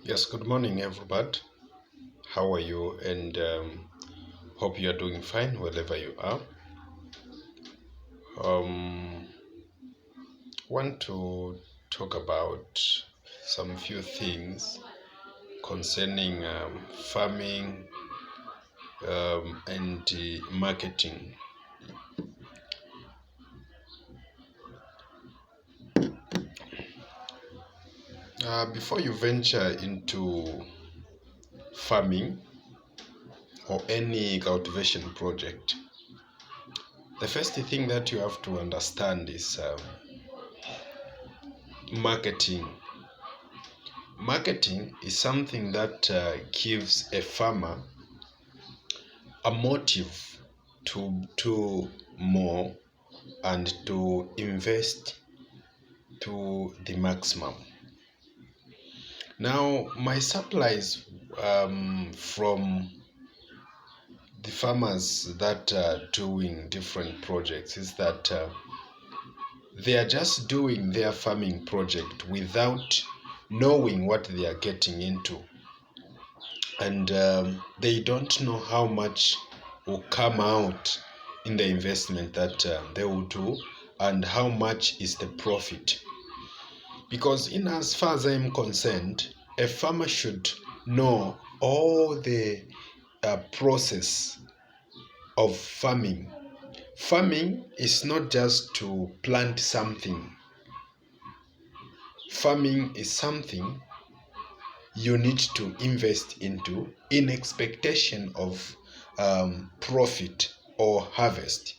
Yes, good morning, everybody. How are you? And hope you are doing fine wherever you are. Um, want to talk about some few things concerning farming and marketing. Before you venture into farming or any cultivation project, the first thing that you have to understand is marketing. Marketing is something that gives a farmer a motive to do more and to invest to the maximum. Now, my supplies from the farmers that are doing different projects is that they are just doing their farming project without knowing what they are getting into, and they don't know how much will come out in the investment that they will do and how much is the profit. Because in as far as I'm concerned, a farmer should know all the process of farming. Farming is not just to plant something. Farming is something you need to invest into in expectation of profit or harvest.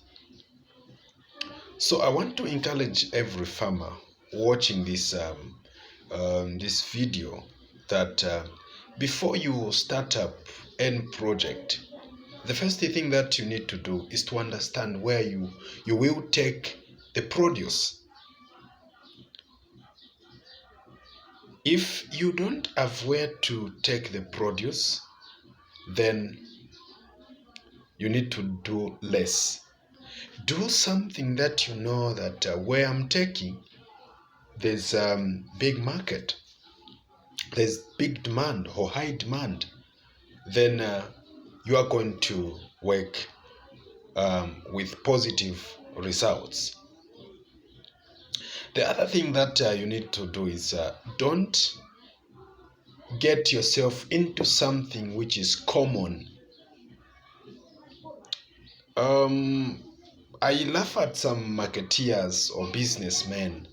So I want to encourage every farmer watching this video that before you start up any project, the first thing that you need to do is to understand where you will take the produce. If you don't have where to take the produce, then you need to do less. Do something that you know that where I'm taking, there's big market, there's big demand or high demand. Then you are going to work with positive results. The other thing that you need to do is don't get yourself into something which is common. Um, I laugh at some marketeers or businessmen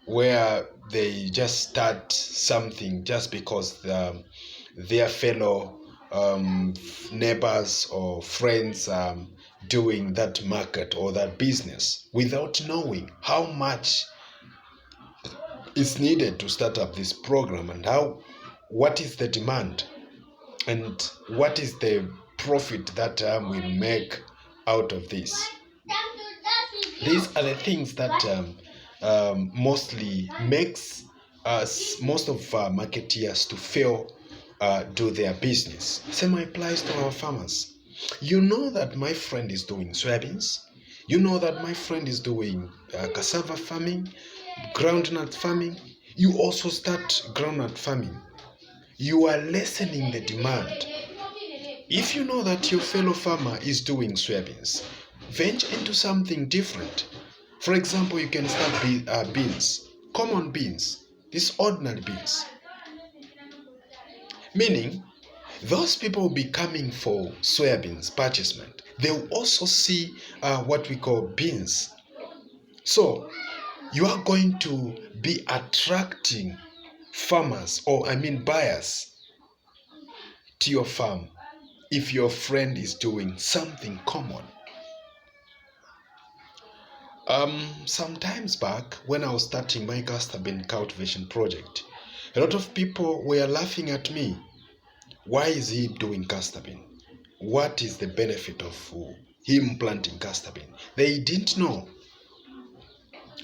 where they just start something just because their fellow neighbors or friends doing that market or that business without knowing how much is needed to start up this program and what is the demand and what is the profit that we make out of this. These are the things that mostly makes us most of marketeers to fail do their business. Same applies to our farmers. You know that my friend is doing soybeans. You know that my friend is doing cassava farming, groundnut farming. You also start groundnut farming. You are lessening the demand. If you know that your fellow farmer is doing soybeans, venture into something different. For example, you can start beans, common beans, these ordinary beans. Meaning, those people will be coming for soybeans purchasement. They will also see what we call beans. So, you are going to be attracting farmers, or I mean buyers, to your farm if your friend is doing something common. Sometimes back when I was starting my castor bean cultivation project, a lot of people were laughing at me. Why is he doing castor bean? What is the benefit of him planting castor bean? They didn't know.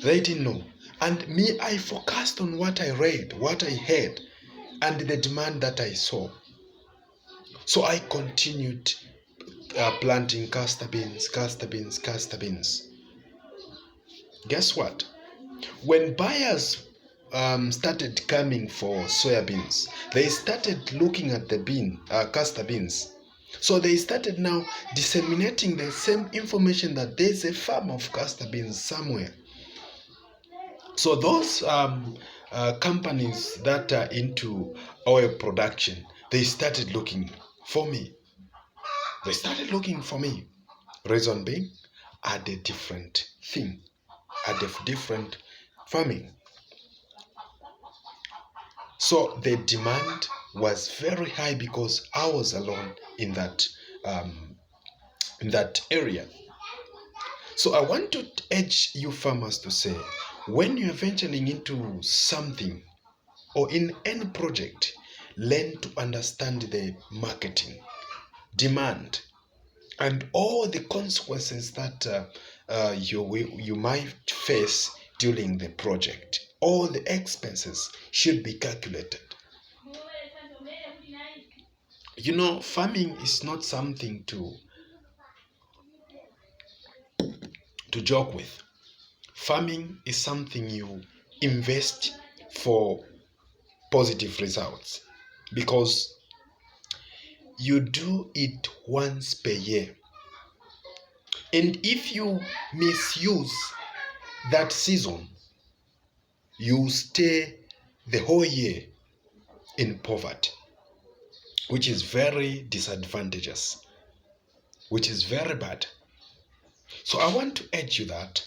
They didn't know. And me, I focused on what I read, what I heard, and the demand that I saw. So I continued planting castor beans, castor beans, castor beans. Guess what? When buyers started coming for soybeans. They started looking at the castor beans. So they started now disseminating the same information that there's a farm of castor beans somewhere. So those companies that are into oil production, they started looking for me. They started looking for me. Reason being, I had a different thing, I had a different farming. So the demand was very high because I was alone um, in that area. So I want to urge you farmers to say, when you're venturing into something or in any project, learn to understand the marketing, demand, and all the consequences that you might face during the project. All the expenses should be calculated. Farming is not something to joke with. Farming is something you invest for positive results because you do it once per year. And if you misuse that season, you stay the whole year in poverty, which is very disadvantageous, which is very bad. So I want to urge you that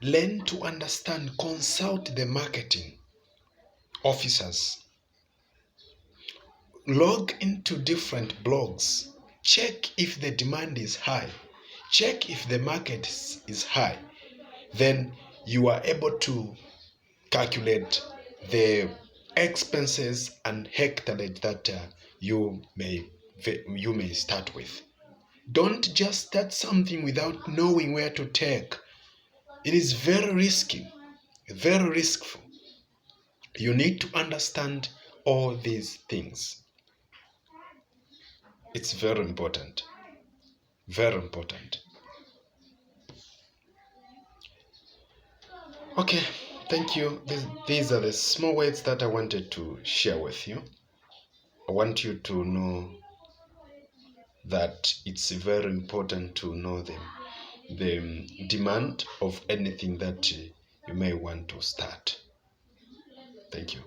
learn to understand, consult the marketing officers, log into different blogs, check if the demand is high, check if the market is high. Then you are able to calculate the expenses and hectareage that you may start with. Don't just start something without knowing where to take. It is very risky, very riskful. You need to understand all these things. It's very important. Very important. Okay, thank you. These are the small words that I wanted to share with you. I want you to know that it's very important to know the demand of anything that you may want to start. Thank you.